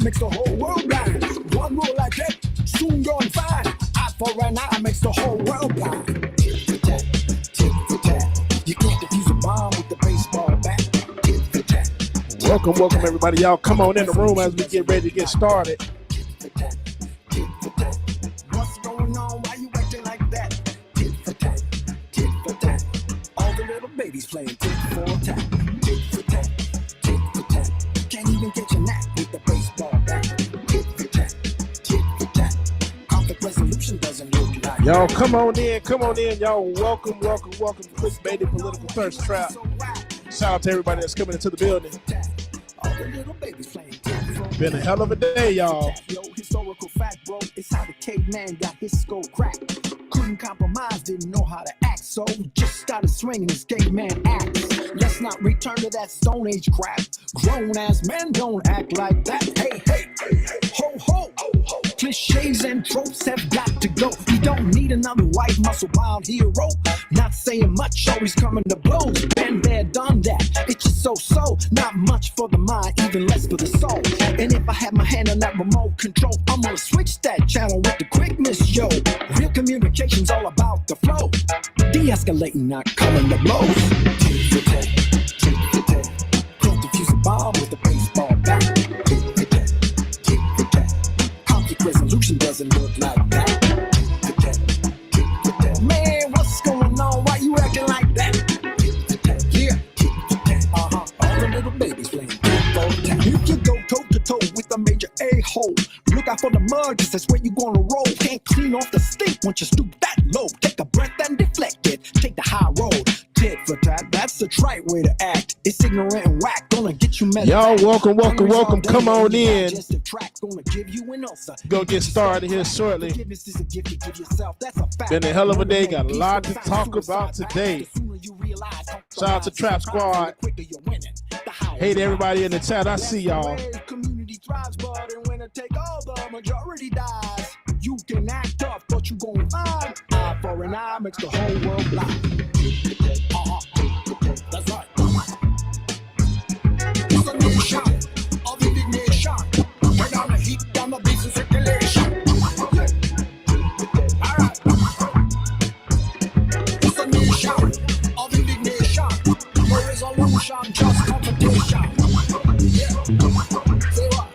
Makes the whole world blind. One roll like that, soon going fine. Eye for an eye makes the whole world blind. Tit for tat, tit for tat. You can't defuse a bomb with the baseball bat. Tit for tat. Welcome, everybody. Y'all come on in the room as we get ready to get started. Tit for tat, tit for tat. What's going on? Why you acting like that? Tit for tat, tit for tat. All the little babies playing tit for tat. Tit for tat, tit for tat. Can't even get your knack with the baseball. Y'all come on in, y'all welcome. Clickbaited Political Thirst Trap. Shout out to everybody that's coming into the building. Been a hell of a day, y'all. Yo, historical fact, bro, it's how the caveman got his skull cracked. Couldn't compromise, didn't know how to act, so just started swinging his caveman axe. Let's not return to that Stone Age crap. Grown ass men don't act like that. Hey, ho, ho. Cliches and tropes have got to go. We don't need another white muscle bound hero. Not saying much, always coming to blows. Been there, done that. It's just so. Not much for the mind, even less for the soul. And if I had my hand on that remote control, I'm gonna switch that channel with the quickness, yo. Real communication's all about the flow. De-escalating, not coming to blows. Tit for tat, tit for tat. Can't defuse a bomb with a baseball bat. Tit for tat, tit for tat. Conflict resolution doesn't look like that. Tit for tat, tit for tat. Man, what's going on? Why you acting like that? Tit for tat, yeah, tit for tat. All the little babies playing tit for tat. If you go toe to toe with a major a-hole, look out for the mud, 'cause that's where you gonna roll. Can't clean off the stink once you stoop that low. Take a breath and deflect it. Take the high road. Tit for tat, that's the right way to act. It's ignorant and whack, gonna get you mad. Y'all welcome. Come on in. Gonna get started here shortly. Been a hell of a day. Got a lot to talk about today. Shout out to Trap Squad. Hey to everybody in the chat. I see y'all. Community thrives, but when it take all, the majority dies. You can act up, but you gon' find. Eye for an eye makes the whole world blind. That's right. It's a new shot of indignation. Turn down the heat, down the beats in circulation. Alright. It's a new shot of indignation. No resolution, just competition. Yeah. Say what?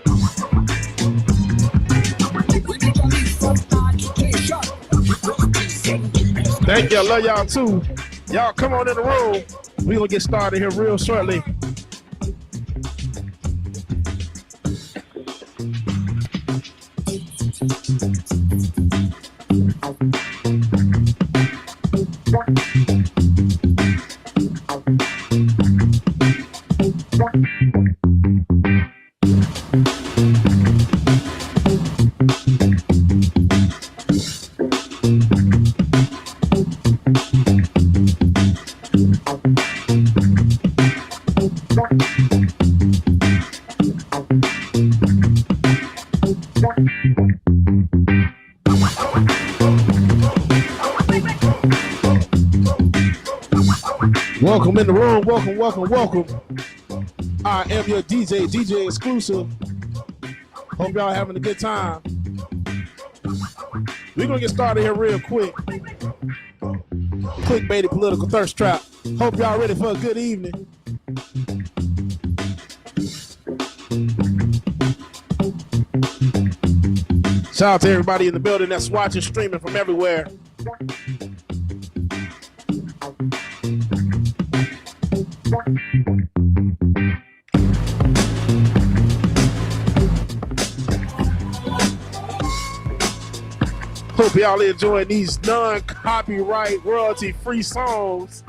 Thank you. I love y'all too. Y'all come on in the room. We're gonna get started here real shortly. Welcome in the room. Welcome. I am your DJ Exclusive. Hope y'all having a good time. We're gonna get started here real quick. Clickbaited Political Thirst Trap. Hope y'all ready for a good evening. Shout out to everybody in the building that's watching, streaming from everywhere. Hope y'all enjoying these non-copyright, royalty-free songs.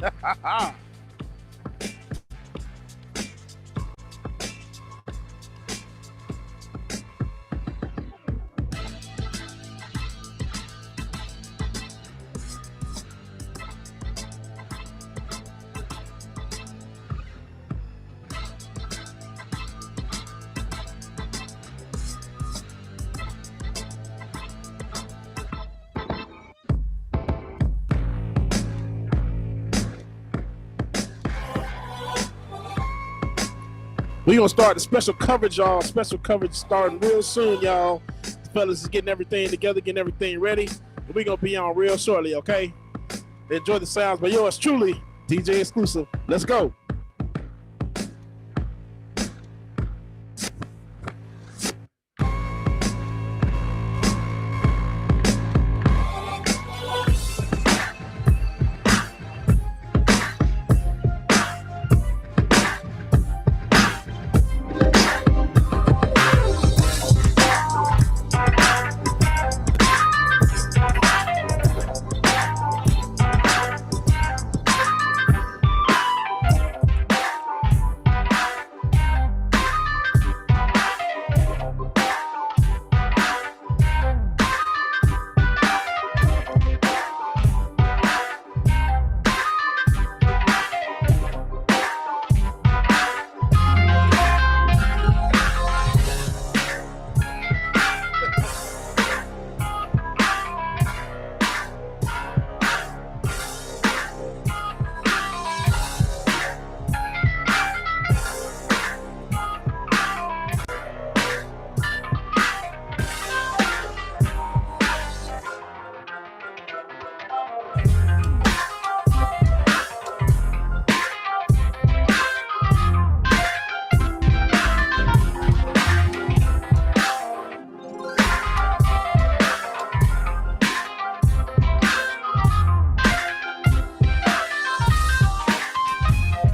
We're going to start the special coverage, y'all. Special coverage starting real soon, y'all. The fellas is getting everything together, getting everything ready. And we're going to be on real shortly, okay? Enjoy the sounds by yours truly, DJ Exclusive. Let's go.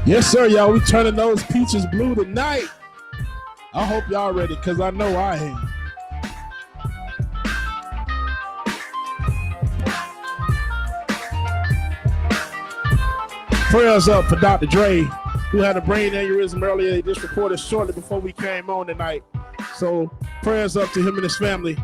Yes, sir, y'all. We turning those peaches blue tonight. I hope y'all ready, because I know I am. Prayers up for Dr. Dre, who had a brain aneurysm earlier. He just reported shortly before we came on tonight. So prayers up to him and his family.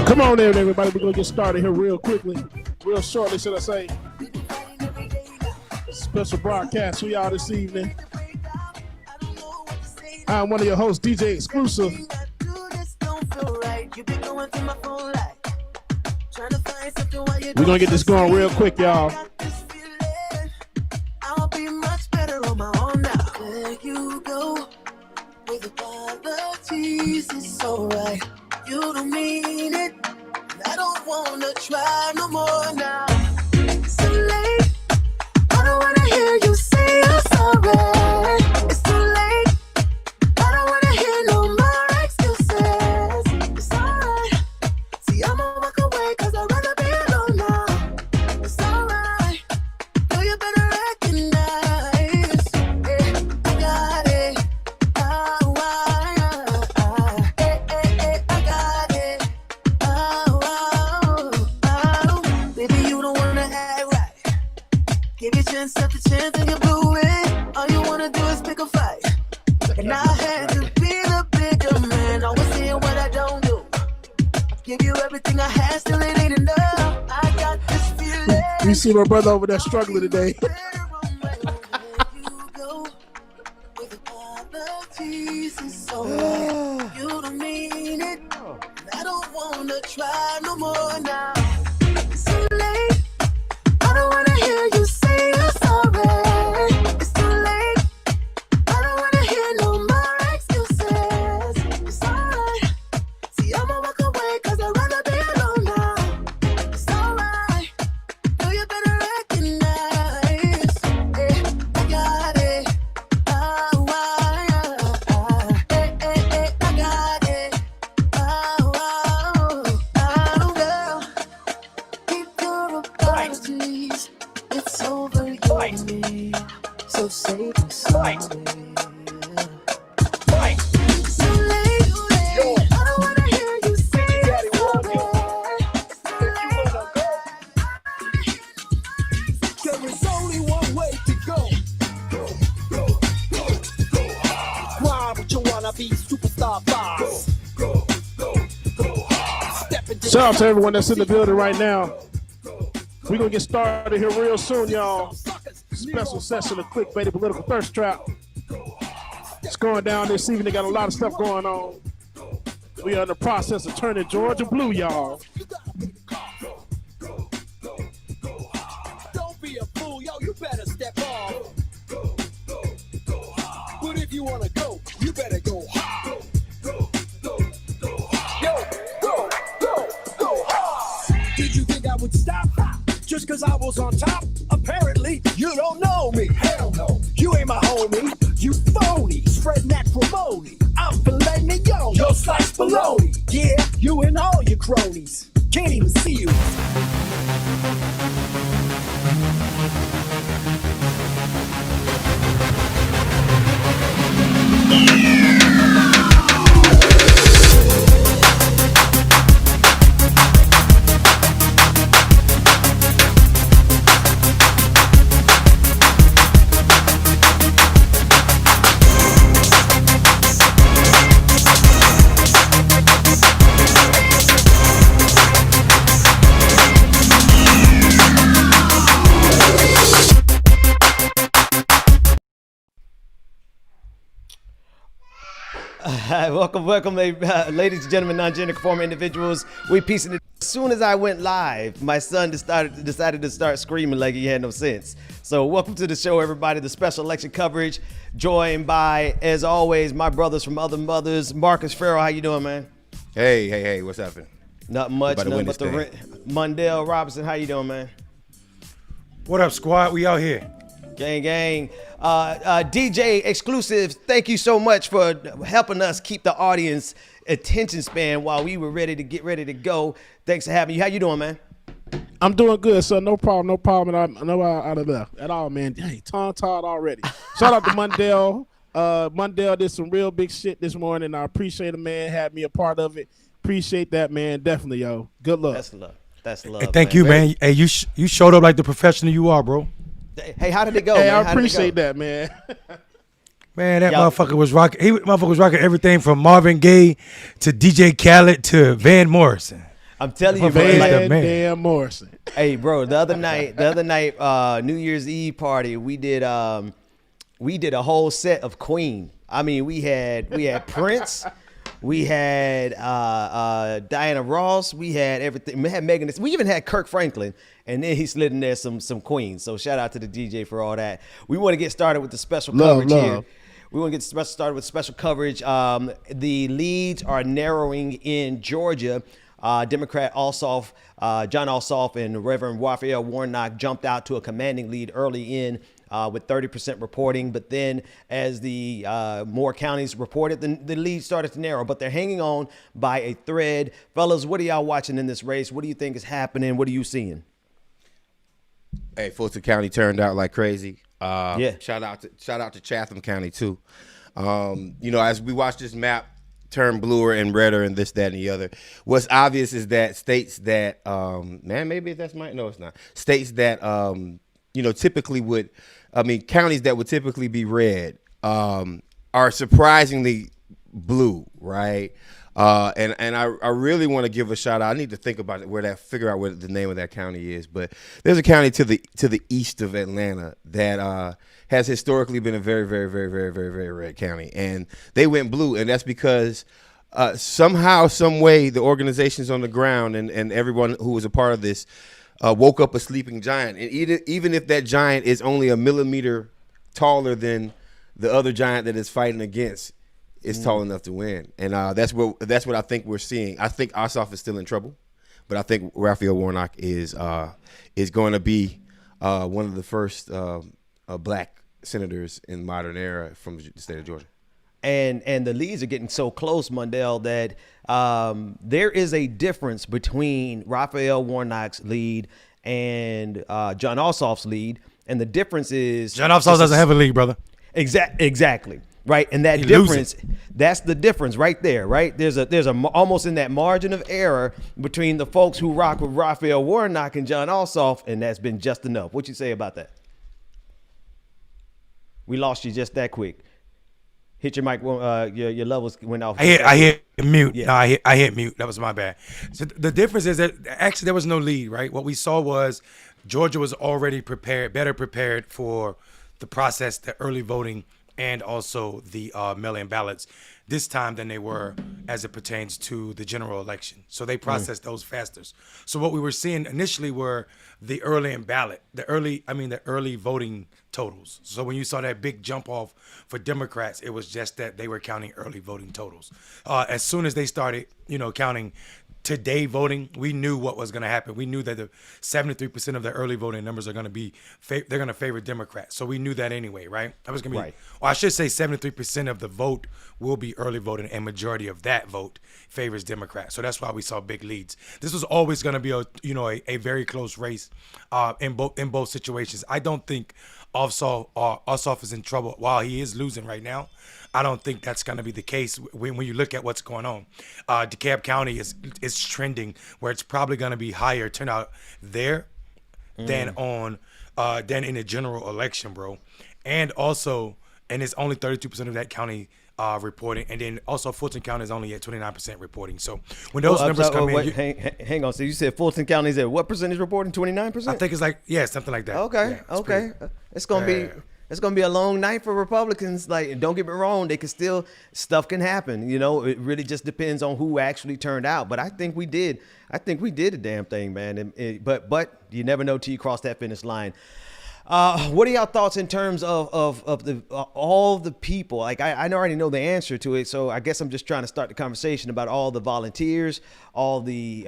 Come on in, everybody. We're going to get started here real quickly. Real shortly, should I say. Special broadcast for y'all this evening. I'm one of your hosts, DJ Exclusive. We're going to get this going real quick, y'all. I'll be much better on my own now. There you go. With apologies, it's alright. You don't mean it. I don't wanna try no more now. It's too late. I don't wanna hear you say I'm sorry. It's too late. I don't wanna hear no more excuses. It's alright. See, I'ma walk away 'cause I'd rather be alone now. It's alright. Girl, you better recognize. Yeah, I got it. Set the chance and you blew it. All you wanna do is pick a fight. And I had to be the bigger man. Always seeing what I don't do. Give you everything I had, still it ain't enough. I got this feeling. You see my brother over there struggling today. You don't mean it. I don't wanna try no more now. It's too late. take me somewhere. Shout out to everyone that's in the building right now. We're going to get started here real soon, y'all. Special session of Clickbaited Political Thirst Trap. It's going down this evening. They got a lot of stuff going on. We are in the process of turning Georgia blue, y'all. Don't be a fool, yo, you better step off. But if you wanna go, you better go hard. Yo, go hard. Did you think I would stop? Just cause I was on top? Apparently, you don't know me. Hell no, you ain't my homie. You phony, spreading acrimony. I'm filet mignon, yo slice bologna. Yeah, you and all your cronies can't even see you. Welcome, ladies and gentlemen, non-gender conforming individuals. We piecing it. As soon as I went live, my son decided to start screaming like he had no sense. So welcome to the show, everybody. The special election coverage, joined by, as always, my brothers from other mothers. Marcus Farrell, how you doing, man? Hey, what's happening? Not much, nothing but the Mundell Robinson, how you doing, man? What up, squad? We out here. Gang. DJ Exclusive, thank you so much for helping us keep the audience attention span while we were ready to go. Thanks for having you. How you doing, man? I'm doing good, so no problem. No out of there at all, man. Hey, tongue-tied already. Shout out to Mundell. Mundell did some real big shit this morning. I appreciate it, man. Had me a part of it. Appreciate that, man. Definitely, yo. Good luck. That's love. Hey, thank you, man. Hey, you showed up like the professional you are, bro. Hey, how did it go? Hey, man? I appreciate that, man. Man, that motherfucker was rocking. Motherfucker was rocking everything from Marvin Gaye to DJ Khaled to Van Morrison. I'm telling you, Van Morrison. Hey, bro, the other night, New Year's Eve party, we did a whole set of Queen. I mean, we had Prince, we had Diana Ross, we had everything. We had Megan. We even had Kirk Franklin, and then he slid in there some Queen. So shout out to the DJ for all that. We want to get started with the special coverage here. We want to get started with special coverage. The leads are narrowing in Georgia. Democrat John Ossoff and Reverend Raphael Warnock jumped out to a commanding lead early in with 30% reporting. But then as the more counties reported, the lead started to narrow. But they're hanging on by a thread. Fellas, what are y'all watching in this race? What do you think is happening? What are you seeing? Hey, Fulton County turned out like crazy. Yeah. Shout out to Chatham County too. As we watch this map turn bluer and redder and this, that, and the other, what's obvious is that states that states that typically counties that would typically be red are surprisingly blue, right? And I really want to give a shout out. I need to think about it, figure out what the name of that county is. But there's a county to the east of Atlanta that has historically been a very, very, very, very, very, very red county, and they went blue, and that's because somehow, some way, the organizations on the ground and everyone who was a part of this woke up a sleeping giant, and even if that giant is only a millimeter taller than the other giant that it's fighting against, is tall enough to win, and that's what I think we're seeing. I think Ossoff is still in trouble, but I think Raphael Warnock is going to be one of the first black senators in modern era from the state of Georgia. And the leads are getting so close, Mundell, that there is a difference between Raphael Warnock's lead and John Ossoff's lead. And the difference is John Ossoff doesn't have a league, brother. Exactly. Right. And that difference, that's the difference right there. Right. There's a almost in that margin of error between the folks who rock with Raphael Warnock and John Ossoff. And that's been just enough. What you say about that? We lost you just that quick. Hit your mic. Your levels went off. I hit mute. Yeah. No, I hit mute. That was my bad. So the difference is that actually there was no lead, right? What we saw was Georgia was already better prepared for the process, the early voting, and also the mail-in ballots this time than they were as it pertains to the general election. So they processed those faster. So what we were seeing initially were the early voting totals. So when you saw that big jump off for Democrats, it was just that they were counting early voting totals. As soon as they started, counting today voting, we knew what was going to happen. We knew that the 73% of the early voting numbers are going to be, they're going to favor Democrats. So we knew that anyway, right? That was going to be, right. Or I should say 73% of the vote will be early voting, and majority of that vote favors Democrats. So that's why we saw big leads. This was always going to be a very close race in both situations. I don't think Ossoff is in trouble while he is losing right now. I don't think that's going to be the case when you look at what's going on. DeKalb County is trending where it's probably going to be higher turnout there than in a general election, bro. And it's only 32% of that county reporting, and then also Fulton County is only at 29% reporting. So when those numbers come in, hang on. So you said Fulton County is at what percentage reporting? 29%. I think it's something like that. Okay, yeah, okay. It's gonna be a long night for Republicans. Like, don't get me wrong, stuff can happen. It really just depends on who actually turned out. But I think we did a damn thing, man. But you never know till you cross that finish line. What are y'all thoughts in terms of the all the people? Like, I already know the answer to it, so I guess I'm just trying to start the conversation about all the volunteers, all the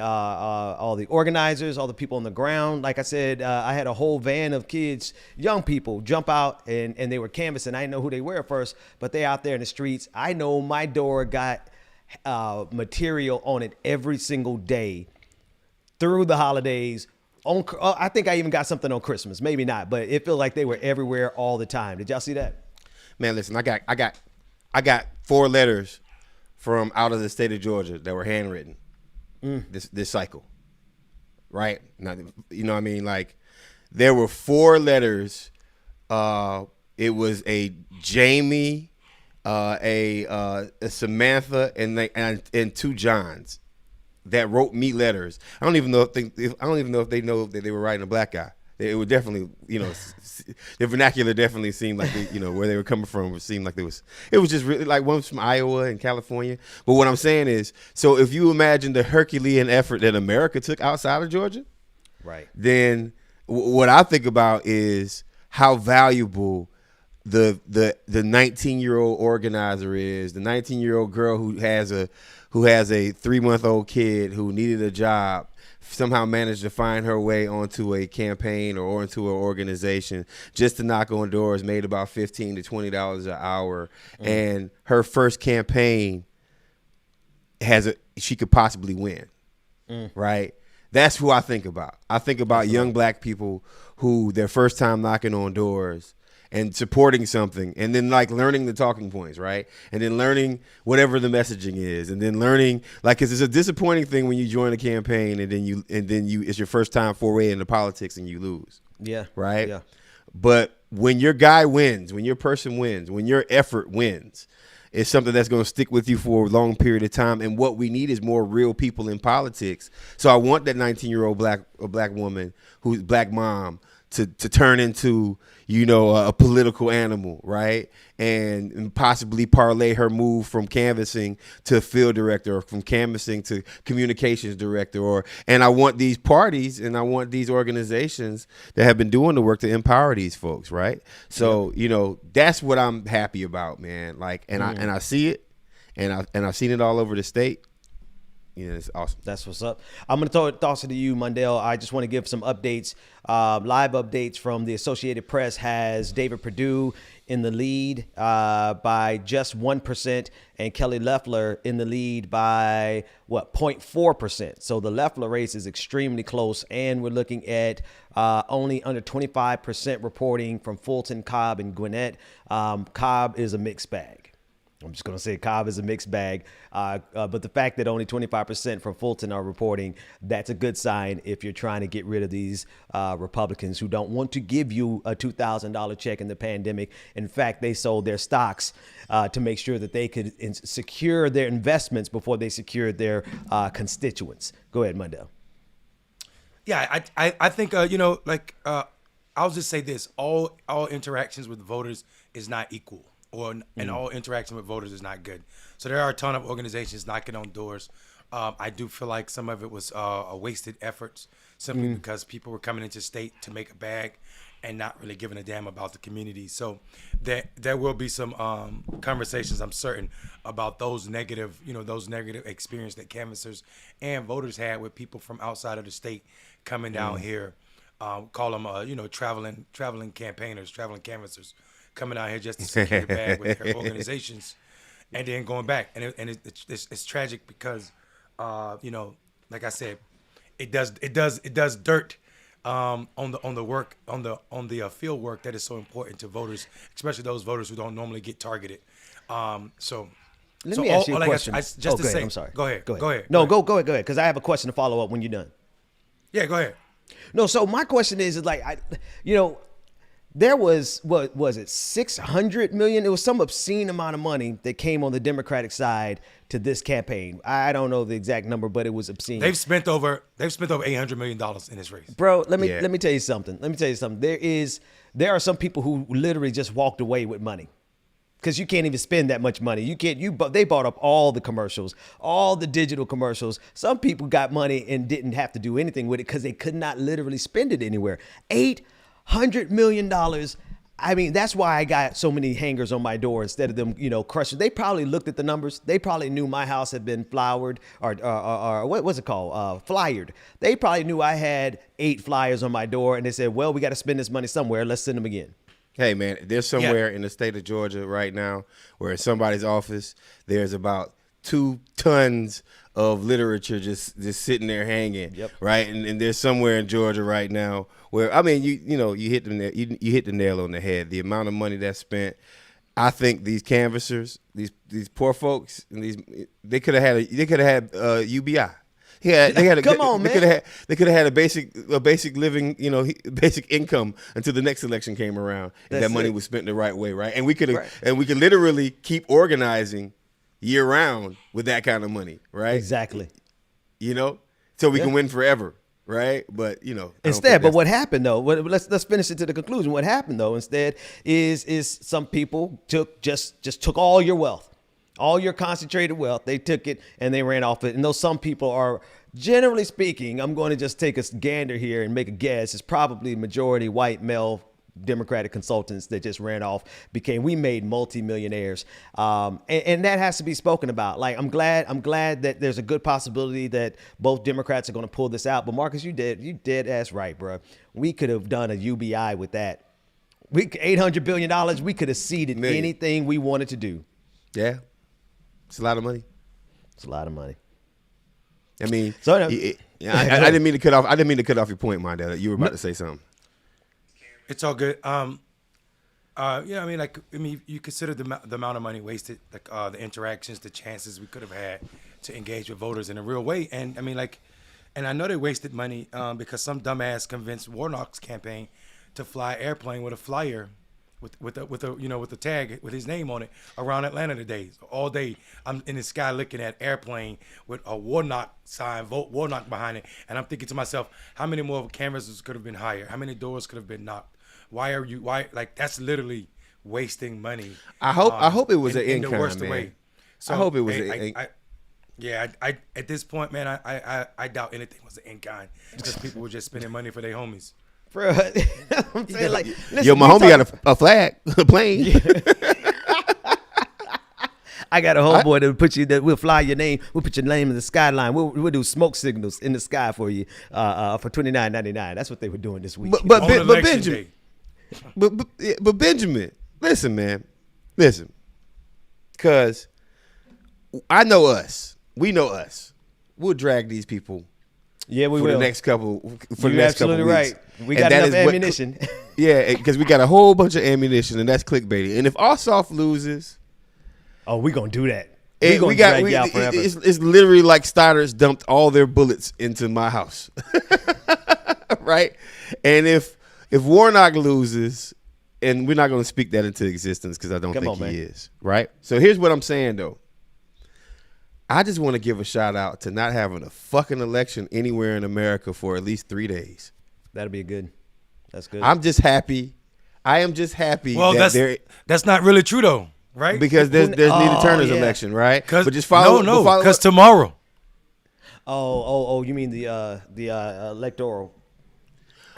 organizers, all the people on the ground. Like I said, I had a whole van of kids, young people, jump out and they were canvassing. I didn't know who they were at first, but they out there in the streets. I know my door got material on it every single day through the holidays. I think I even got something on Christmas. Maybe not, but it felt like they were everywhere all the time. Did y'all see that? Man, listen, I got 4 letters from out of the state of Georgia that were handwritten this cycle. Right? Now, you know what I mean? Like, there were 4 letters. It was a Jamie, a Samantha, and 2 Johns that wrote me letters. I don't even know if they know that they were writing a black guy. It would definitely, the vernacular definitely seemed like where they were coming from. It seemed like it was just really like one's from Iowa and California. But what I'm saying is, so if you imagine the Herculean effort that America took outside of Georgia, right? Then what I think about is how valuable the 19-year-old organizer is, the 19-year-old girl who has a 3-month-old kid who needed a job, somehow managed to find her way onto a campaign or into an organization just to knock on doors, made about $15 to $20 an hour. And her first campaign she could possibly win, right? That's who I think about. I think about young black people who their first time knocking on doors and supporting something, and then like learning the talking points, right? And then learning whatever the messaging is, and then learning, like, 'cause it's a disappointing thing when you join a campaign and then you it's your first time foray into politics and you lose. Yeah. Right? Yeah. But when your guy wins, when your person wins, when your effort wins, it's something that's going to stick with you for a long period of time. And what we need is more real people in politics. So I want that 19-year-old black woman who's black mom to turn into, a political animal, right? And possibly parlay her move from canvassing to field director, or from canvassing to communications director, and I want these parties and I want these organizations that have been doing the work to empower these folks, right? So, that's what I'm happy about, man. Like, and I see it, and I've seen it all over the state. it's awesome. That's what's up. I'm going to toss it to you, Mundell. I just want to give some updates, live updates from the Associated Press has David Perdue in the lead by just 1% and Kelly Loeffler in the lead by, 0.4%. So the Loeffler race is extremely close, and we're looking at only under 25% reporting from Fulton, Cobb, and Gwinnett. Cobb is a mixed bag. I'm just going to say Cobb is a mixed bag. But the fact that only 25% from Fulton are reporting, that's a good sign if you're trying to get rid of these Republicans who don't want to give you a $2,000 check in the pandemic. In fact, they sold their stocks to make sure that they could secure their investments before they secured their constituents. Go ahead, Mundell. Yeah, I think, I'll just say this. All interactions with voters is not equal. And all interaction with voters is not good. So there are a ton of organizations knocking on doors. I do feel like some of it was a wasted efforts simply because people were coming into state to make a bag and not really giving a damn about the community. So there will be some conversations, I'm certain, about those negative experience that canvassers and voters had with people from outside of the state coming down here. Call them, traveling campaigners, traveling canvassers, coming out here just to secure the bag with their organizations, and then going back. And it's tragic because, like I said, it does dirt on the field work that is so important to voters, especially those voters who don't normally get targeted. Let me ask you a question. I'm sorry. Go ahead. No, go ahead, because I have a question to follow up when you're done. Yeah, go ahead. No, so my question is there was, what was it, $600 million? It was some obscene amount of money that came on the Democratic side to this campaign. I don't know the exact number, but it was obscene. They've spent over $800 million in this race. Bro, let me tell you something. There are some people who literally just walked away with money. Because you can't even spend that much money. They bought up all the commercials, all the digital commercials. Some people got money and didn't have to do anything with it because they could not literally spend it anywhere. $800 million. I mean, that's why I got so many hangers on my door instead of them, crushing. They probably looked at the numbers. They probably knew my house had been flowered or what was it called? Flyered. They probably knew I had 8 flyers on my door, and they said, well, we got to spend this money somewhere. Let's send them again. Hey, man, there's somewhere in the state of Georgia right now where in somebody's office there's about 2 tons of literature just sitting there hanging, right? And there's somewhere in Georgia right now where, I mean, you hit the nail on the head. The amount of money that's spent. I think these canvassers, these poor folks, and they could have had UBI. Yeah, they could have had a basic living, basic income until the next election came around, and that money was spent the right way, right? And we could literally keep organizing year round with that kind of money, right? Exactly. So we can win forever, right? But but what happened though? Let's finish it to the conclusion. What happened though instead is some people took all your wealth. All your concentrated wealth, they took it and they ran off it. And those some people are, generally speaking, I'm going to just take a gander here and make a guess, it's probably majority white male Democratic consultants that just ran off, we made multimillionaires. And that has to be spoken about. Like, I'm glad that there's a good possibility that both Democrats are going to pull this out. But Marcus, you dead ass right, bro. We could have done a UBI with that. $800 billion, we could have seeded anything we wanted to do. Yeah. It's a lot of money. It's a lot of money. I mean, I didn't mean to cut off. I didn't mean to cut off your point, Mondell. You were about to say something. It's all good. You consider the amount of money wasted, like the interactions, the chances we could have had to engage with voters in a real way. And and I know they wasted money because some dumbass convinced Warnock's campaign to fly airplane with a flyer. With a tag with his name on it around Atlanta today. All day I'm in the sky looking at airplane with a Warnock sign, vote Warnock behind it, and I'm thinking to myself, how many more canvassers could have been hired? How many doors could have been knocked? Why that's literally wasting money. I hope it was an in-kind, the worst man. way. So I hope it was I at this point, man, I doubt anything was an in-kind because people were just spending money for their homies. Bro, I'm saying, listen, my homie got a flag, a plane. I got a homeboy that will put you. That will fly your name. We'll put your name in the skyline. We'll do smoke signals in the sky for you for $29.99. That's what they were doing this week. But On Benjamin, election day. but Benjamin, listen, man, listen, because I know us. We know us. We'll drag these people. Yeah, we for will. the next couple. For the You're next couple absolutely weeks. right. We And got that enough is what- ammunition. Yeah, because we got a whole bunch of ammunition, and that's clickbaiting. And if Ossoff loses, Oh, we gonna do that. We gonna we got drag you out forever. it's literally like Stoddard's dumped all their bullets into my house, right? And if Warnock loses, and we're not going to speak that into existence because I don't Come think on, he man. is, right? So here's what I'm saying though. I just want to give a shout out to not having a fucking election anywhere in America for at least 3 days. That'll be good. That's good. I'm just happy. I am just happy Well, that that's not really true though, right? because there's Nina Turner's yeah. election, right? Because But just follow. because tomorrow. Oh, you mean the electoral?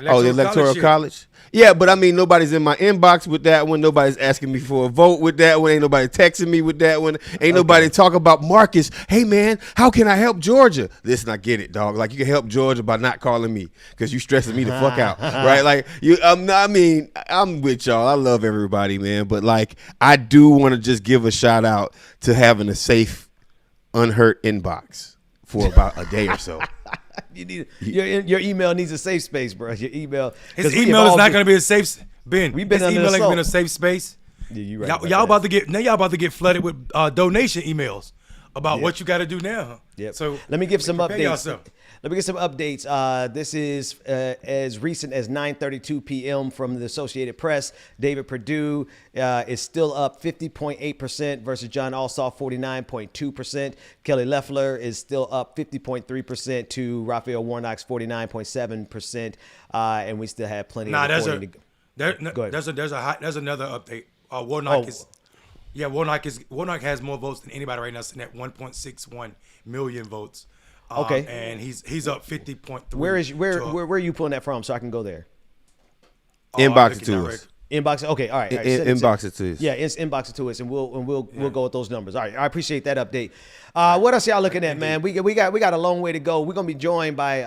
Oh, the electoral college. Yeah, but I mean, nobody's in my inbox with that one. Nobody's asking me for a vote with that one. Ain't nobody texting me with that one. Ain't nobody talking about Marcus. Hey, man, how can I help Georgia? Listen, I get it, dog. Like, you can help Georgia by not calling me because you stressing me the fuck out, right? Like, I mean, I'm with y'all. I love everybody, man. But, like, I do want to just give a shout out to having a safe, unhurt inbox for about a day or so. You need your email needs a safe space, bro. Your email. His email is not going to be a safe. Ben, We've been his under email ain't assault. been a safe space. Yeah, you right. Y'all about about to get y'all about to get flooded with donation emails about what you got to do now. Yep. So let me give some prepare updates. yourself. Let me get some updates. This is as recent as 9:32 p.m. from the Associated Press. David Perdue is still up 50.8% versus John Ossoff 49.2%. Kelly Loeffler is still up 50.3% to Raphael Warnock's 49.7%. And we still have plenty Nah, of there's reporting to go. there's another update. Warnock Warnock has more votes than anybody right now, sitting at 1.61 million votes. Okay. And he's up 50.3. Where are you pulling that from so I can go there? Inbox it to us. Inbox. Okay. All right. All right. Send Inbox it to us. Yeah, inbox it to us, and we'll go with those numbers. All right. I appreciate that update. What else y'all looking at, man? We got a long way to go. We're gonna be joined by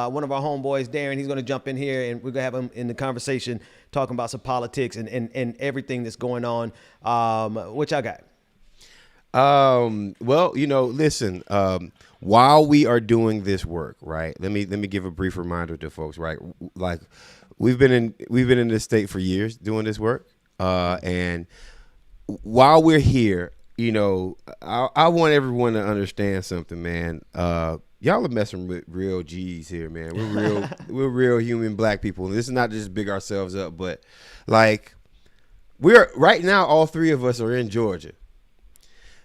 one of our homeboys, Darren. He's gonna jump in here, and we're gonna have him in the conversation talking about some politics and everything that's going on. What y'all got? Well, listen, while we are doing this work, right, let me give a brief reminder to folks, right? Like we've been in this state for years doing this work. And while we're here, I want everyone to understand something, man. Y'all are messing with real G's here, man. We're real human black people. And this is not just big ourselves up, but like we're right now, all three of us are in Georgia.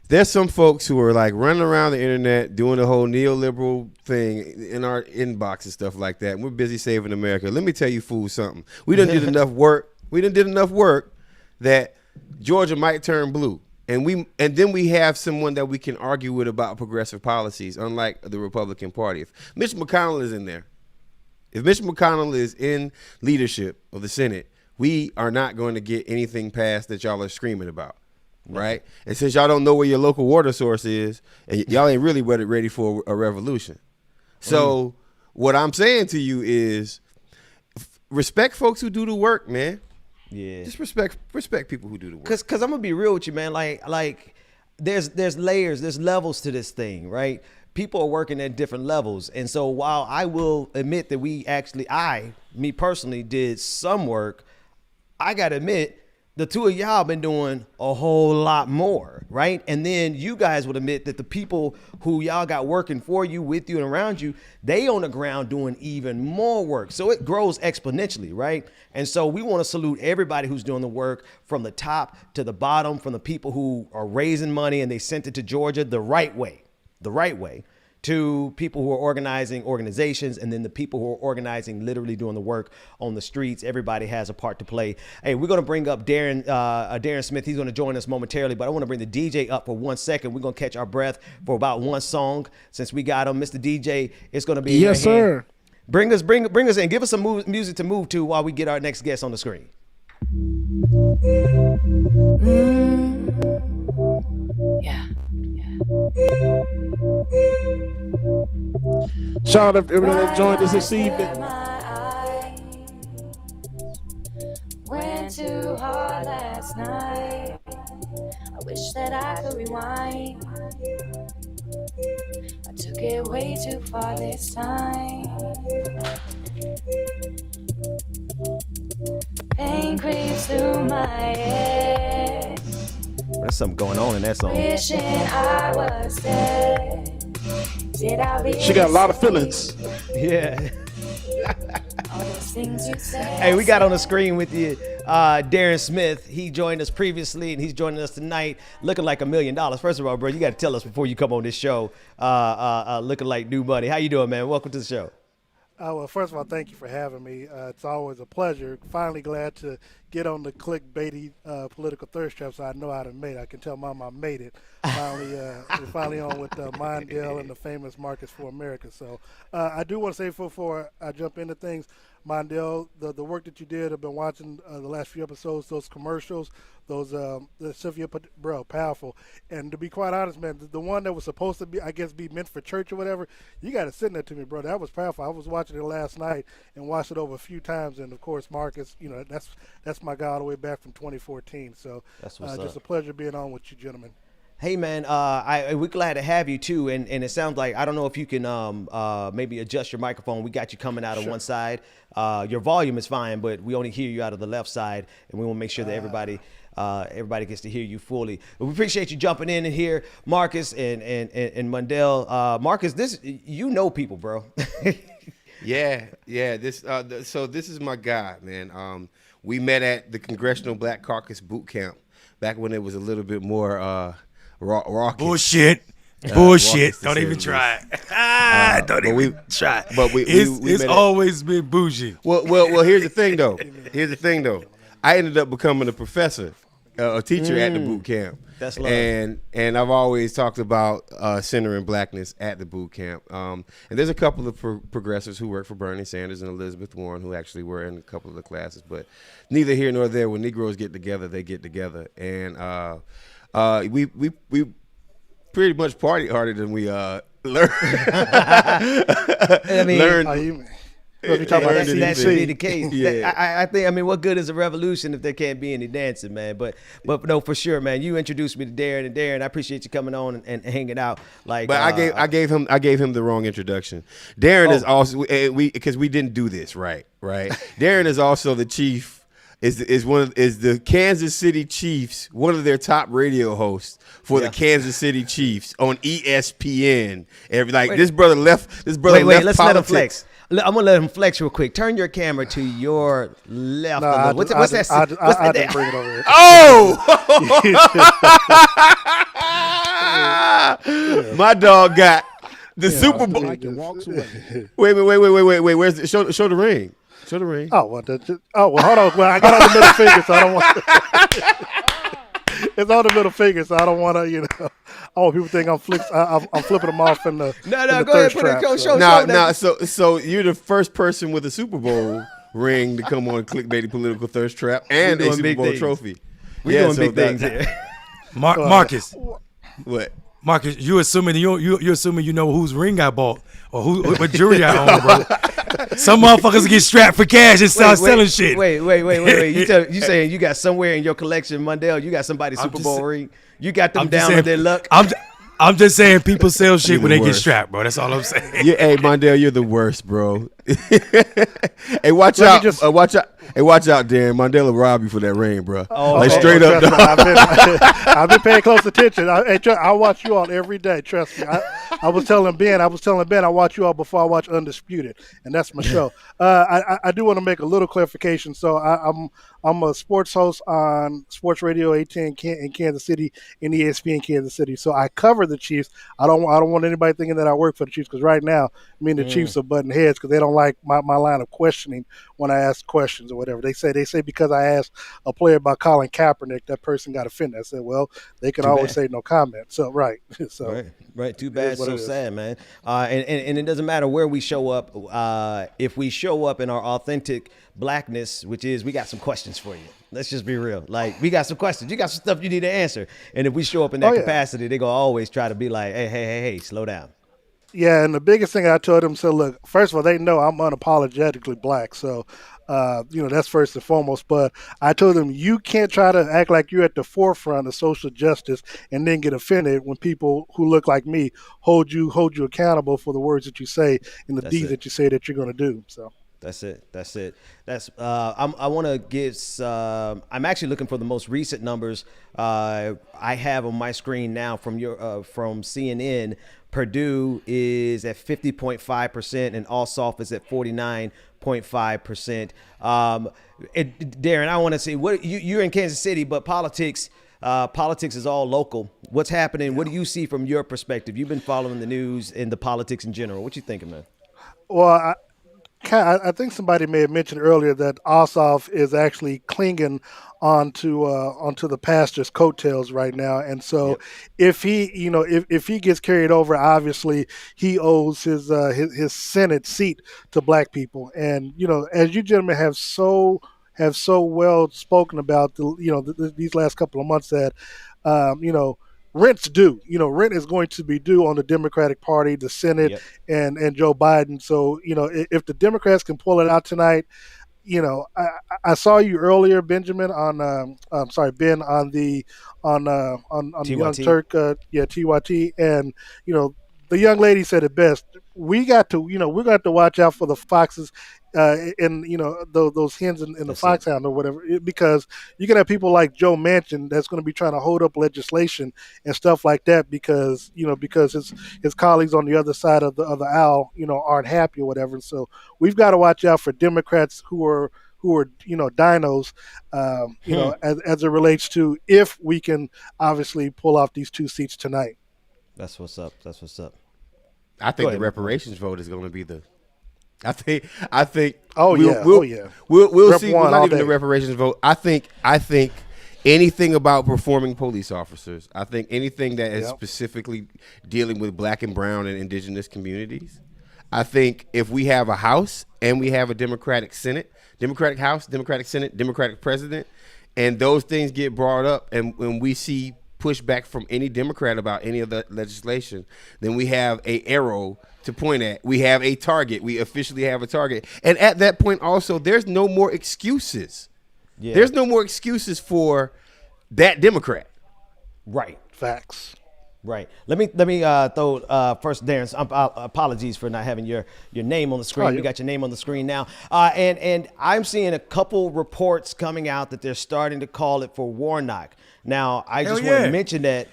There's some folks who are like running around the internet doing the whole neoliberal thing in our inbox and stuff like that. And we're busy saving America. Let me tell you fools something. We done did enough work. We done did enough work that Georgia might turn blue. And then we have someone that we can argue with about progressive policies, unlike the Republican Party. If Mitch McConnell is in there, if Mitch McConnell is in leadership of the Senate, we are not going to get anything passed that y'all are screaming about. Right. And since y'all don't know where your local water source is, and y'all ain't really ready for a revolution. So what I'm saying to you is respect folks who do the work, man. Yeah. Just respect people who do the work. Cause I'm gonna be real with you, man. Like there's layers, there's levels to this thing, right? People are working at different levels. And so while I will admit that me personally did some work, I gotta admit the two of y'all been doing a whole lot more, right? And then you guys would admit that the people who y'all got working for you, with you, and around you, they on the ground doing even more work. So it grows exponentially, right? And so we want to salute everybody who's doing the work from the top to the bottom, from the people who are raising money and they sent it to Georgia the right way, to people who are organizing organizations, and then the people who are organizing, literally doing the work on the streets. Everybody has a part to play. Hey, we're going to bring up Darren Smith. He's going to join us momentarily, but I want to bring the DJ up for 1 second. We're going to catch our breath for about one song. Since we got him, Mr. DJ, it's going to be in Yes, your hand. sir. Bring us in. Give us some music to move to while we get our next guest on the screen. Yeah. Shout out to everyone that joined us this evening. Went too hard last night. I wish that I could rewind. I took it way too far this time. Pain creeps through my head. There's something going on in that song. Wishing I was dead. Did I really She got a lot of feelings. Yeah. all those things you said? Hey, we got on the screen with you Darren Smith. He joined us previously, and he's joining us tonight looking like $1 million. First of all, bro, you got to tell us before you come on this show, looking like new money. How you doing, man? Welcome to the show. Well, first of all, thank you for having me. It's always a pleasure. Finally glad to get on the clickbaity political thirst trap, so I know how to mate. I can tell Mom I made it. We're finally on with Mondale and the famous Marcus for America. So I do want to say before I jump into things, Mondale, the work that you did, I've been watching the last few episodes, those commercials, those the Sylvia, bro, powerful. And to be quite honest, man, the one that was supposed to be, I guess, be meant for church or whatever, you got to send that to me, bro. That was powerful. I was watching it last night and watched it over a few times. And of course, Marcus, you know, that's my guy all the way back from 2014. So That's what's just up. a pleasure being on with you, gentlemen. Hey, man, we're glad to have you, too. And it sounds like, I don't know if you can maybe adjust your microphone. We got you coming out of one side. Your volume is fine, but we only hear you out of the left side. And we want to make sure that everybody gets to hear you fully. But we appreciate you jumping in here, Marcus and Mondale. Marcus, this, you know people, bro. Yeah. So this is my guy, man. We met at the Congressional Black Caucus Boot Camp back when it was a little bit more raucous. Bullshit. raucous to Don't say even the try it. Don't even try. But It's met at- always been bougie. Well. Here's the thing, though. I ended up becoming a professor, a teacher at the boot camp. That's love. And I've always talked about centering blackness at the boot camp. And there's a couple of progressives who work for Bernie Sanders and Elizabeth Warren who actually were in a couple of the classes. But neither here nor there. When Negroes get together, they get together. And we pretty much party harder than we learned. I mean, learned. You talking about that should be the case. Yeah. I think, I mean, what good is a revolution if there can't be any dancing, man? But no, for sure, man. You introduced me to Darren, and Darren, I appreciate you coming on and hanging out. Like, But I gave him the wrong introduction. Darren is also because we didn't do this right. Darren is also the chief. Is the Kansas City Chiefs, one of their top radio hosts for the Kansas City Chiefs on ESPN. This brother left. This brother wait, left let's politics. let him flex. I'm gonna let him flex real quick. Turn your camera to your left. No, a little. What's that? I didn't bring it over here. Oh, my dog got the Super Bowl. Like it walks away. Wait. Where's the, show the ring? Show the ring. Well, hold on. Well, I got on the middle finger, so I don't want. It's on the middle finger, so I don't want to. I want people to think I'm flipping them off in the. No, in the go ahead, thirst put it. trap, Go so. show. Now, so you're the first person with a Super Bowl ring to come on Clickbaity Political Thirst Trap and We a doing Super big Bowl things. trophy. We're doing big things here. Marcus, What? Marcus, you assuming you assuming you know whose ring I bought or what jewelry I own, bro. Some motherfuckers get strapped for cash and start selling shit. Wait. You saying you got somewhere in your collection, Mondale? You got somebody's Super Bowl ring? You got them down on their luck? I'm just saying people sell shit You're when the they get worst. strapped, bro. That's all I'm saying. Hey, Mondale, you're the worst, bro. Hey, watch Let me out! just- Watch out! Hey, watch out, Darren. Mondale will rob you for that ring, bro. Oh, Straight up. Trust me, I've been paying close attention. I watch you all every day. Trust me. I was telling Ben, I watch you all before I watch Undisputed, and that's my show. I do want to make a little clarification. So I'm a sports host on Sports Radio 810 in Kansas City and ESPN Kansas City. So I cover the Chiefs. I don't want anybody thinking that I work for the Chiefs, because right now me and the Chiefs are butting heads because they don't like my line of questioning when I ask questions or whatever. They say because I asked a player about Colin Kaepernick, that person got offended. I said, well, they can always say no comment. So right. So Right. Too bad. what So it is. sad, man. And it doesn't matter where we show up. If we show up in our authentic blackness, which is we got some questions for you. Let's just be real. Like, we got some questions. You got some stuff you need to answer. And if we show up in that capacity, they're going to always try to be like, hey, slow down. Yeah, and the biggest thing I told them, so look, first of all, they know I'm unapologetically black, so that's first and foremost. But I told them you can't try to act like you're at the forefront of social justice and then get offended when people who look like me hold you accountable for the words that you say and the deeds that you say that you're going to do. So. That's it. I want to give. I'm actually looking for the most recent numbers I have on my screen now from CNN. Purdue is at 50.5% and Ossoff is at 49.5%. Darren, I want to see what you're in Kansas City, but politics is all local. What's happening? What do you see from your perspective? You've been following the news and the politics in general. What you thinking, man? Well, I think somebody may have mentioned earlier that Ossoff is actually clinging onto the pastor's coattails right now, and so if he if he gets carried over, obviously he owes his Senate seat to black people, and as you gentlemen have so well spoken about these last couple of months that rent's due. Rent is going to be due on the Democratic Party, the Senate, and Joe Biden. So, if the Democrats can pull it out tonight, I saw you earlier, Benjamin, Ben, on the Young Turk, TYT, and the young lady said it best. We're going to have to watch out for the foxes and those hens in the foxhound or whatever, because you're gonna have people like Joe Manchin that's going to be trying to hold up legislation and stuff like that because his colleagues on the other side of the aisle aren't happy or whatever. And so we've got to watch out for Democrats who are dinos, as it relates to if we can obviously pull off these 2 seats tonight. That's what's up. I think the reparations vote is going to be the. I think. We'll see. Not even the reparations vote. I think anything about performing police officers. I think anything that is specifically dealing with black and brown and indigenous communities. I think if we have a House and we have a Democratic Senate, Democratic House, Democratic Senate, Democratic President, and those things get brought up, and when we see pushback from any Democrat about any of the legislation, then we have a arrow to point at. We have a target. We officially have a target. And at that point also, there's no more excuses. Yeah. There's no more excuses for that Democrat. Right. Facts. Right. Let me throw first, Darren. Apologies for not having your name on the screen. We got your name on the screen now. And I'm seeing a couple reports coming out that they're starting to call it for Warnock. Now, I just want to mention that.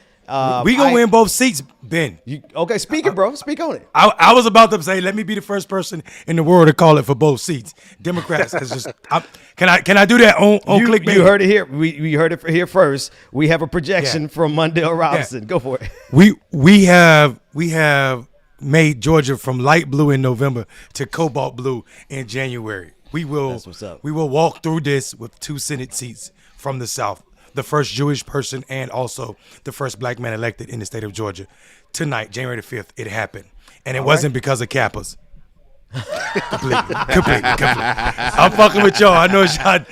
We gonna win both seats, Ben. Okay, speak it, bro. Speak on it. I was about to say, let me be the first person in the world to call it for both seats. Democrats is just. Can I do that on clickbait? You heard it here. We heard it here first. We have a projection from Mundell Robinson. Go for it. We have made Georgia from light blue in November to cobalt blue in January. That's what's up. We will walk through this with 2 Senate seats from the South. The first Jewish person and also the first black man elected in the state of Georgia. Tonight, January the 5th, it happened. And it wasn't because of Kappas. Completely. I'm fucking with y'all. I know y'all.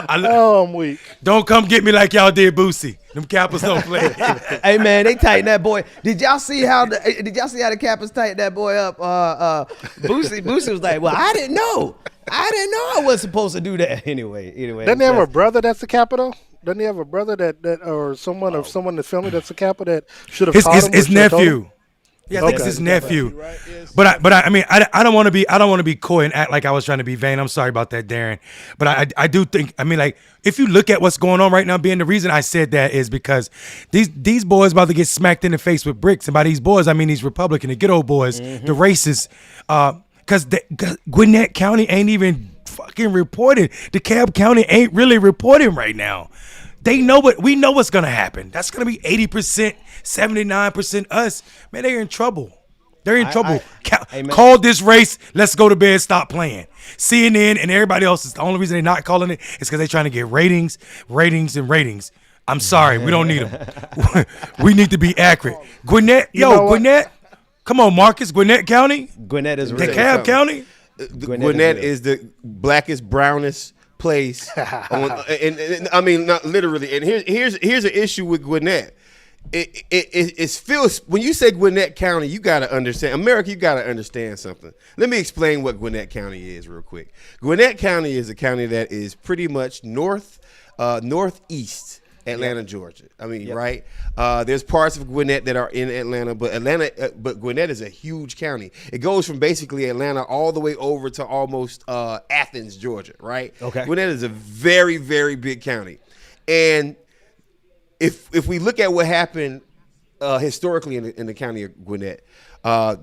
I'm weak. Don't come get me like y'all did Boosie. Them Kappas don't play. Hey man, they tighten that boy. Did y'all see how the Kappas tightened that boy up? Boosie was like, well, I didn't know I wasn't supposed to do that. Anyway. Doesn't he have a brother that's a Kappa? Doesn't he have a brother that or someone in the family that's a Kappa that should have taught him? His nephew. Yeah, I think it's his nephew. Right, yes. But I mean, I don't want to be coy and act like I was trying to be vain. I'm sorry about that, Darren. But I do think, I mean, like, if you look at what's going on right now, the reason I said that is because these boys about to get smacked in the face with bricks. And by these boys, I mean these Republican, the ghetto boys, the racists. Because Gwinnett County ain't even fucking reporting. DeKalb County ain't really reporting right now. We know what's going to happen. That's going to be 80%, 79% us. Man, they're in trouble. They're in trouble. Amen. Call this race. Let's go to bed. Stop playing. CNN and everybody else is the only reason they're not calling it is because they're trying to get ratings. I'm sorry, we don't need them. We need to be accurate. Gwinnett, Gwinnett. Come on, Marcus. Gwinnett County. Gwinnett is DeKalb County. Gwinnett is the blackest, brownest place. and I mean, not literally. And here's an issue with Gwinnett. It feels, when you say Gwinnett County, you got to understand, America, you got to understand something. Let me explain what Gwinnett County is real quick. Gwinnett County is a county that is pretty much northeast Atlanta, Georgia. I mean, right? There's parts of Gwinnett that are in Atlanta, but Gwinnett is a huge county. It goes from basically Atlanta all the way over to almost Athens, Georgia, right? Okay. Gwinnett is a very, very big county. And if we look at what happened historically in the county of Gwinnett,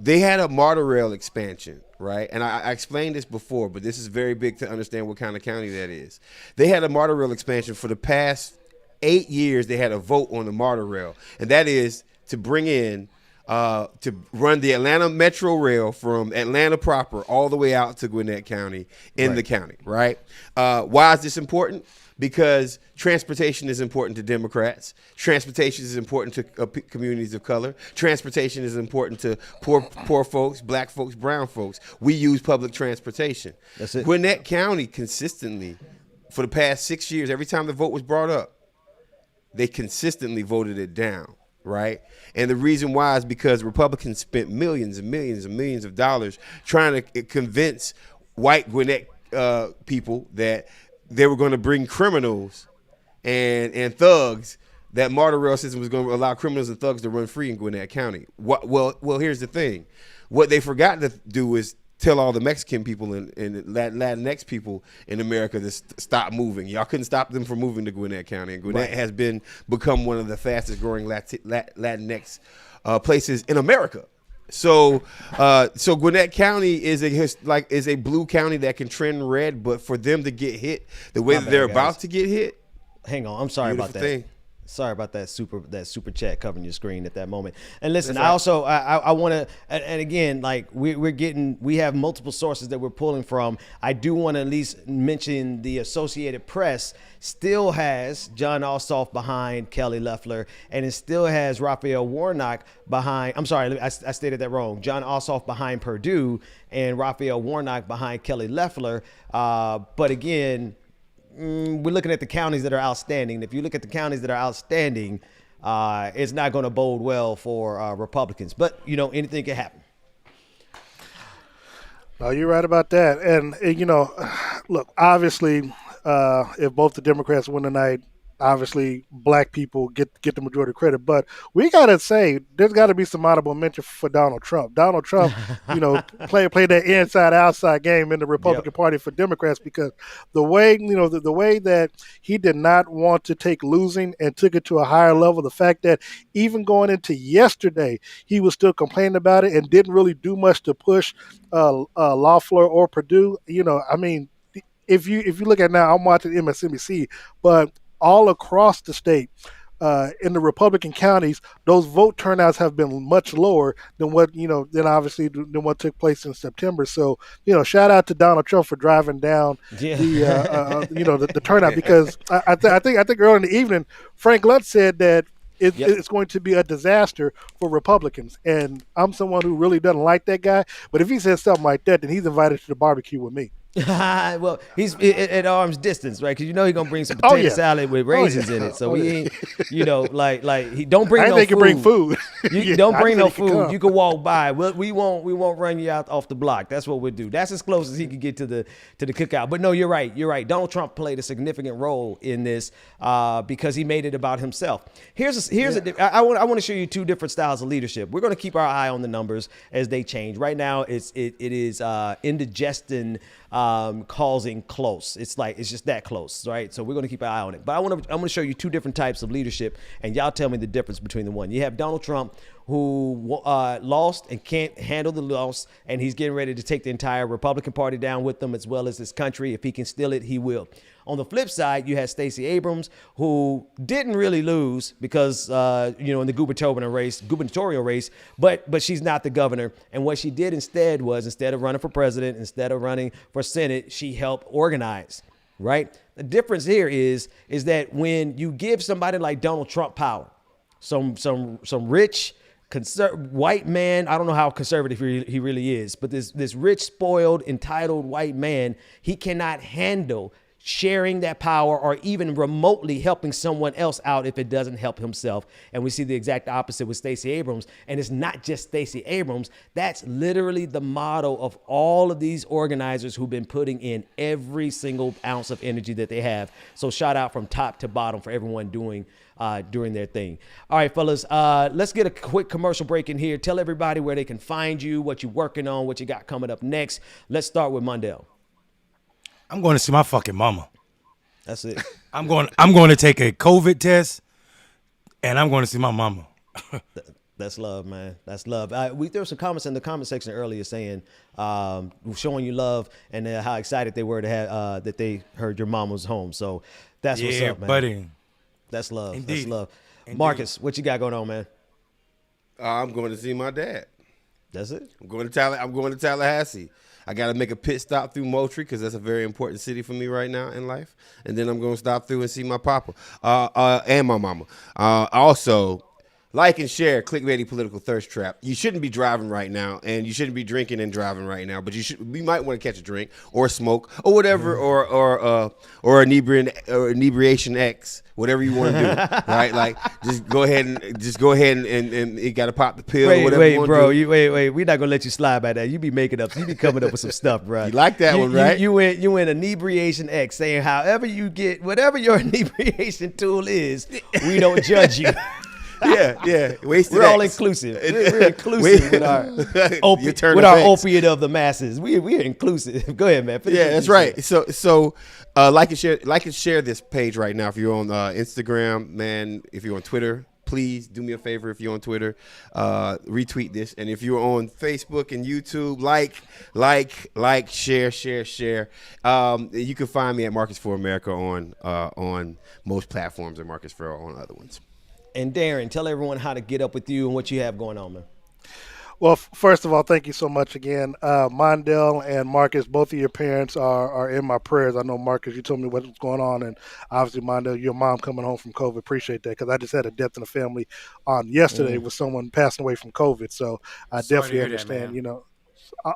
they had a MARTA rail expansion, right? And I explained this before, but this is very big to understand what kind of county that is. They had a MARTA rail expansion for the past 8 years. They had a vote on the MARTA rail, and that is to bring in to run the Atlanta Metro Rail from Atlanta proper all the way out to Gwinnett County in the county, right? Why is this important? Because transportation is important to Democrats. Transportation is important to communities of color. Transportation is important to poor folks, black folks, brown folks. We use public transportation. That's it. Gwinnett County consistently, for the past 6 years, every time the vote was brought up, they consistently voted it down, right? And the reason why is because Republicans spent millions and millions and millions of dollars trying to convince white Gwinnett people that they were going to bring criminals and thugs, that MARTA rail system was going to allow criminals and thugs to run free in Gwinnett County. Well, here's the thing. What they forgot to do is tell all the Mexican people and Latinx people in America to stop moving. Y'all couldn't stop them from moving to Gwinnett County. And Gwinnett has become one of the fastest growing Latinx places in America. So Gwinnett County is a blue county that can trend red, but for them to get hit the way that they're about to get hit. Hang on, I'm sorry about that. Thing. Sorry about that super chat covering your screen at that moment. And listen, I also I want to, and again, like we have multiple sources that we're pulling from. I do want to at least mention the Associated Press still has John Ossoff behind Kelly Loeffler, and it still has Raphael Warnock behind. I'm sorry, I stated that wrong. John Ossoff behind Perdue and Raphael Warnock behind Kelly Loeffler. But again, we're looking at the counties that are outstanding. If you look at the counties that are outstanding, it's not going to bode well for Republicans. But, anything can happen. No, you're right about that. And, look, obviously, if both the Democrats win tonight, obviously black people get the majority of credit. But we got to say there's got to be some honorable mention for Donald Trump. Donald Trump, played that inside-outside game in the Republican Party for Democrats, because the way, the way that he did not want to take losing and took it to a higher level, the fact that even going into yesterday, he was still complaining about it and didn't really do much to push Loeffler or Perdue. If you look at now, I'm watching MSNBC, but all across the state, in the Republican counties, those vote turnouts have been much lower than what than what took place in September. So shout out to Donald Trump for driving down the turnout, because I think earlier in the evening, Frank Luntz said that it's going to be a disaster for Republicans, and I'm someone who really doesn't like that guy. But if he says something like that, then he's invited to the barbecue with me. Well, he's at arm's distance, right? Because he's gonna bring some potato salad with raisins in it. So we ain't, he don't bring no food. Can bring food. You don't bring no food. You can walk by. We won't run you out off the block. That's what we'll do. That's as close as he can get to the cookout. But no, you're right. Donald Trump played a significant role in this because he made it about himself. I want to show you two different styles of leadership. We're gonna keep our eye on the numbers as they change. Right now, it is indigestion. Causing close. It's just that close, right? So we're going to keep an eye on it. But I'm going to show you two different types of leadership, and y'all tell me the difference between the one. You have Donald Trump who lost and can't handle the loss, and he's getting ready to take the entire Republican Party down with them, as well as this country. If he can steal it, he will. On the flip side, you had Stacey Abrams, who didn't really lose because, in the gubernatorial race, but she's not the governor. And what she did instead was, instead of running for president, instead of running for Senate, she helped organize, right? The difference here is that when you give somebody like Donald Trump power, some rich, white man, I don't know how conservative he really is, but this rich, spoiled, entitled white man, he cannot handle sharing that power or even remotely helping someone else out if it doesn't help himself. And we see the exact opposite with Stacey Abrams. And it's not just Stacey Abrams. That's literally the motto of all of these organizers who've been putting in every single ounce of energy that they have. So shout out from top to bottom for everyone doing their thing. All right, fellas, let's get a quick commercial break in here. Tell everybody where they can find you, what you're working on, what you got coming up next. Let's start with Mondale. I'm going to see my fucking mama. That's it. I'm going to take a COVID test, and I'm going to see my mama. That's love, man. That's love. There were some comments in the comment section earlier saying, showing you love and how excited they were to have that they heard your mom was home. So that's what's up, man. Buddy. That's love. Indeed. That's love. Indeed. Marcus, what you got going on, man? I'm going to see my dad. That's it. I'm going to Tallahassee. I got to make a pit stop through Moultrie because that's a very important city for me right now in life. And then I'm going to stop through and see my papa and my mama. Also, like and share Clickbaity Political Thirst Trap. You shouldn't be driving right now, and you shouldn't be drinking and driving right now. But we might want to catch a drink or smoke or whatever, or inebriation X, whatever you want to do. Right? Like just go ahead and you got to pop the pill. or whatever you want bro. to do. Wait. We're not gonna let you slide by that. You be making up. You be coming up with some stuff, bro. You like that one, right? You went inebriation X, saying however you get whatever your inebriation tool is, we don't judge you. Yeah. Wasted We're all X. inclusive. We're inclusive with our opiate of the masses. We're inclusive. Go ahead, man. Yeah, that's right. So like and share this page right now. If you're on Instagram, man, if you're on Twitter, please do me a favor. If you're on Twitter, retweet this. And if you're on Facebook and YouTube, like, share. You can find me at Marcus for America on most platforms, and Marcus Farrell on other ones. And Darren, tell everyone how to get up with you and what you have going on, man. Well, first of all, thank you so much again. Mondale and Marcus, both of your parents are in my prayers. I know, Marcus, you told me what was going on, and obviously, Mondale, your mom coming home from COVID, appreciate that, because I just had a death in the family on yesterday with someone passing away from COVID, so I definitely understand,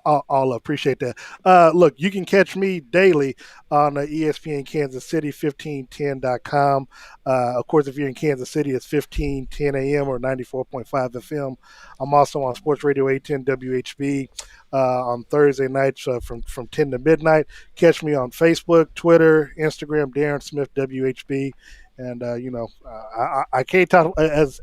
I'll appreciate that. Look, you can catch me daily on ESPN Kansas City, 1510.com. Of course, if you're in Kansas City, it's 1510 a.m. or 94.5 FM. I'm also on Sports Radio 810 WHB on Thursday nights from 10 to midnight. Catch me on Facebook, Twitter, Instagram, Darren Smith, WHB. And, I can't talk, as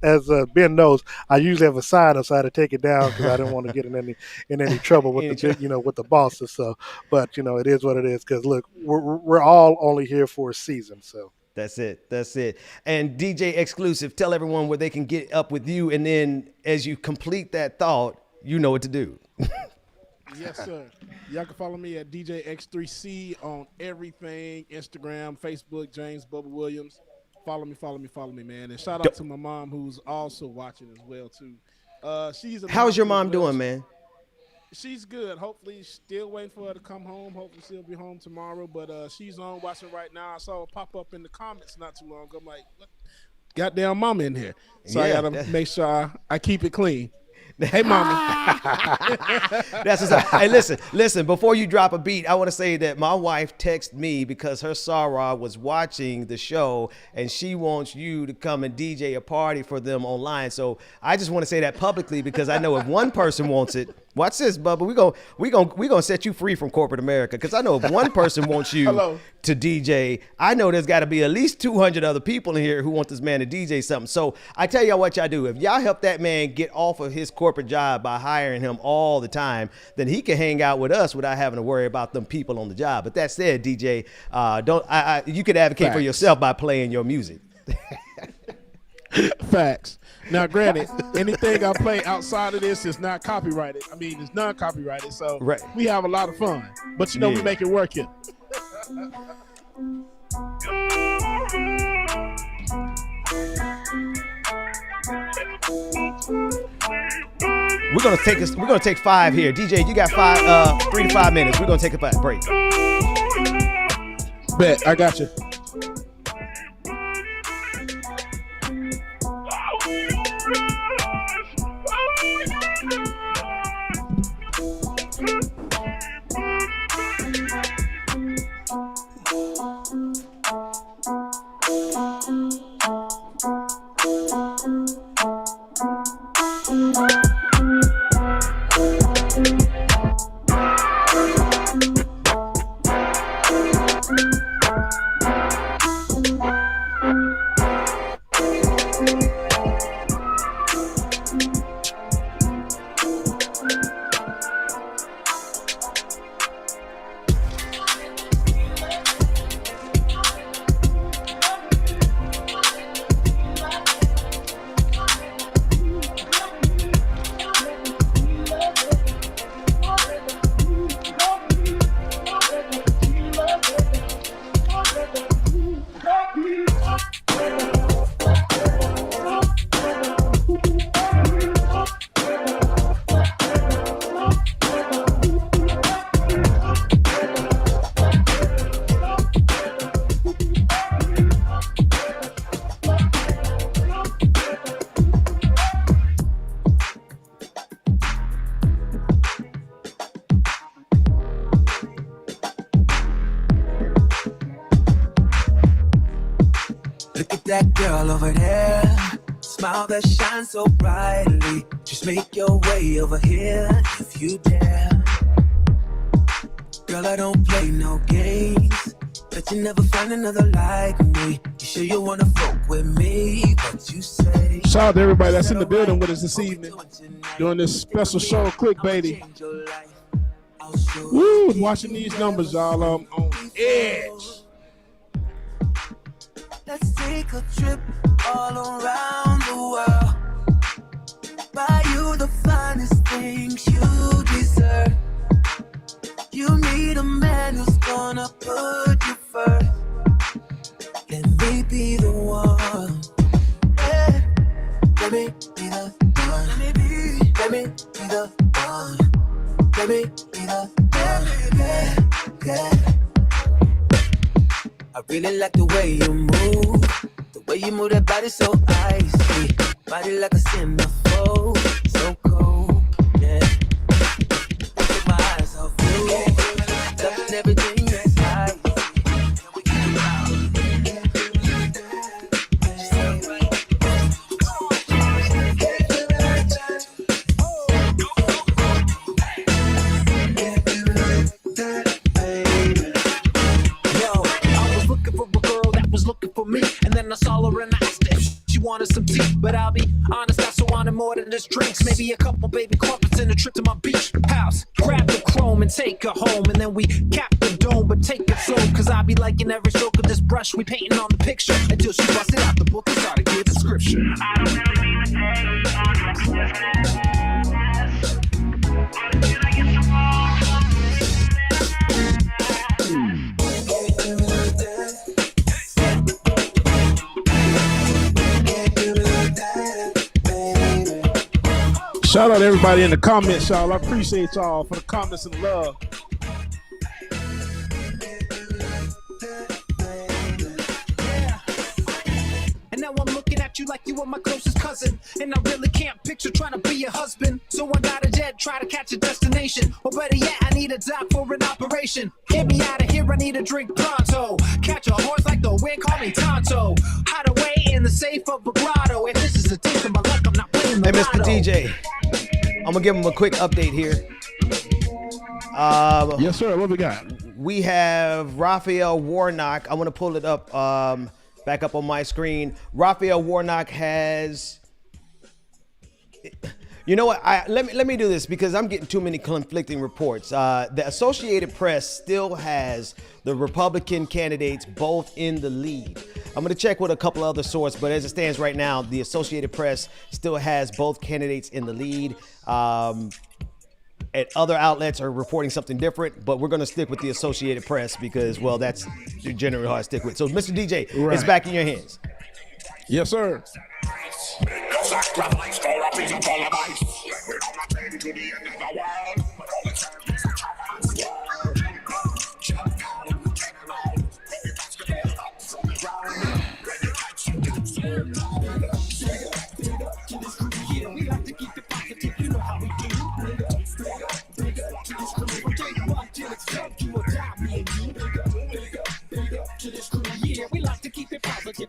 Ben knows, I usually have a sign up, so I had to take it down because I didn't want to get in any trouble with with the bosses. So, but, it is what it is, because, look, we're all only here for a season. So That's it. And DJ Exclusive, tell everyone where they can get up with you. And then as you complete that thought, you know what to do. Yes, sir. Y'all can follow me at DJ X3C on everything, Instagram, Facebook, James Bubba Williams. Follow me, man. And shout out to my mom, who's also watching as well, too. How's your mom doing, man? She's good. Hopefully, still waiting for her to come home. Hopefully, she'll be home tomorrow. But she's on watching right now. I saw her pop up in the comments not too long ago. I'm like, what? Goddamn mama in here. So I got to make sure I keep it clean. Hey, mommy. That's what's up. Hey, listen. Before you drop a beat, I want to say that my wife texted me because her Sarah was watching the show and she wants you to come and DJ a party for them online. So I just want to say that publicly because I know if one person wants it, watch this, Bubba. We gonna set you free from corporate America, because I know if one person wants you to DJ, I know there's got to be at least 200 other people in here who want this man to DJ something. So I tell y'all what y'all do. If y'all help that man get off of his corporate job by hiring him all the time, then he can hang out with us without having to worry about them people on the job. But that said, DJ, you could advocate for yourself by playing your music. Facts. Now, granted, anything I play outside of this is not copyrighted. I mean, it's non-copyrighted, so Right. we have a lot of fun. But you know, we make it work here. We're gonna take 5 here. DJ, you got 3 to 5 minutes. We're gonna take a break. Bet, I got you. Look at that girl over there, smile that shines so brightly. Just make your way over here if you dare. Girl, I don't play no games, but you never find another like me. You sure you wanna fuck with me? But you say. Shout out to everybody that's in the building with us this evening, doing this special show, Clickbaity. Woo, watching these numbers, y'all, on edge. Let's take a trip all around the world. Buy you the finest things you deserve. You need a man who's gonna put you first. Let me be the one. Yeah. Let me be the one. Let me be the one. Let me be the one. Yeah. I really like the way you move. The way you move that body so icy. Body like a centerfold. So cold, yeah. Take my eyes off you. Touching everything that's icy. I saw her and I asked if she wanted some tea. But I'll be honest, I so wanted more than just drinks. Maybe a couple baby carpets and a trip to my beach house. Grab the chrome and take her home. And then we cap the dome, but take it slow. Cause I be liking every stroke of this brush we painting on the picture. Until she busted out the book and started giving scripture. I don't really mean to say all dressed just Did I get some wrong? Shout out to everybody in the comments, y'all. I appreciate y'all for the comments and the love. And now I'm looking at you like you were my closest cousin. And I really can't picture trying to be your husband. So I got a jet, try to catch a destination. Or better yet, I need a doc for an operation. Get me out of here, I need a drink pronto. Catch a horse like the wind, call me Tonto. Hide away in the safe of a grotto. If this is a taste of my luck, I'm not playing the Hey, Mr. lotto. DJ, I'm gonna give him a quick update here. Yes, sir. What we got? We have Raphael Warnock. I want to pull it up, back up on my screen. Raphael Warnock has. You know what? Let me do this because I'm getting too many conflicting reports. The Associated Press still has the Republican candidates both in the lead. I'm going to check with a couple other sources, but as it stands right now, the Associated Press still has both candidates in the lead. And other outlets are reporting something different, but we're going to stick with the Associated Press because, well, that's generally how I stick with. So, Mr. DJ, it's back in your hands. Yes, sir.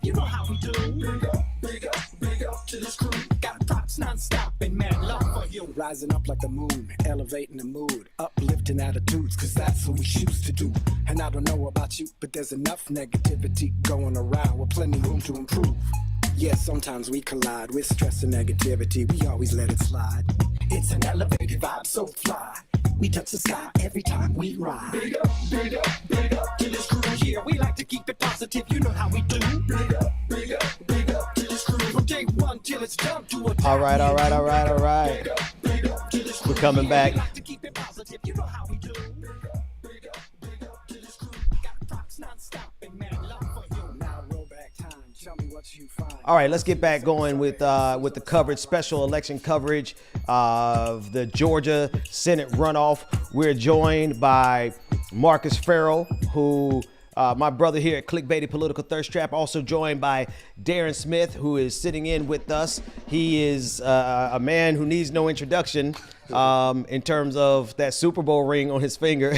You know how we do. Big up to this crew. Got props non-stop and mad love for you. Rising up like the moon, elevating the mood, uplifting attitudes, cause that's what we choose to do. And I don't know about you, but there's enough negativity going around with plenty room to improve. Yeah, sometimes we collide with stress and negativity. We always let it slide. It's an elevated vibe, so fly. We touch the sky every time we ride. Big up to this crew here. We like to keep it positive, you know how we do. Big up to this crew. From day one till it's done to a All right. Big up to this crew. We're coming back. We like to keep it positive, you know how we do. Big up to this crew. Got props non-stop and mad love for you. Now roll back time, tell me what you find. All right, let's get back going with the coverage, special election coverage of the Georgia Senate runoff. We're joined by Marcus Farrell, who my brother here at Clickbaity Political Thirst Trap, also joined by Darren Smith, who is sitting in with us. He is a man who needs no introduction in terms of that Super Bowl ring on his finger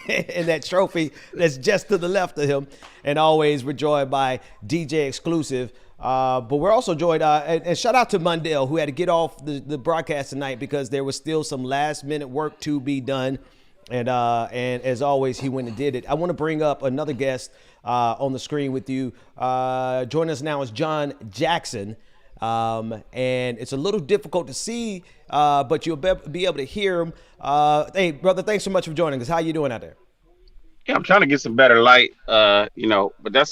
and that trophy that's just to the left of him. And always we're joined by DJ Exclusive. But we're also joined, and shout out to Mundell, who had to get off the broadcast tonight because there was still some last minute work to be done. And as always, he went and did it. I want to bring up another guest on the screen with you. Joining us now is John Jackson. And it's a little difficult to see, but you'll be able to hear him. Hey, brother, thanks so much for joining us. How you doing out there? Yeah, I'm trying to get some better light, but that's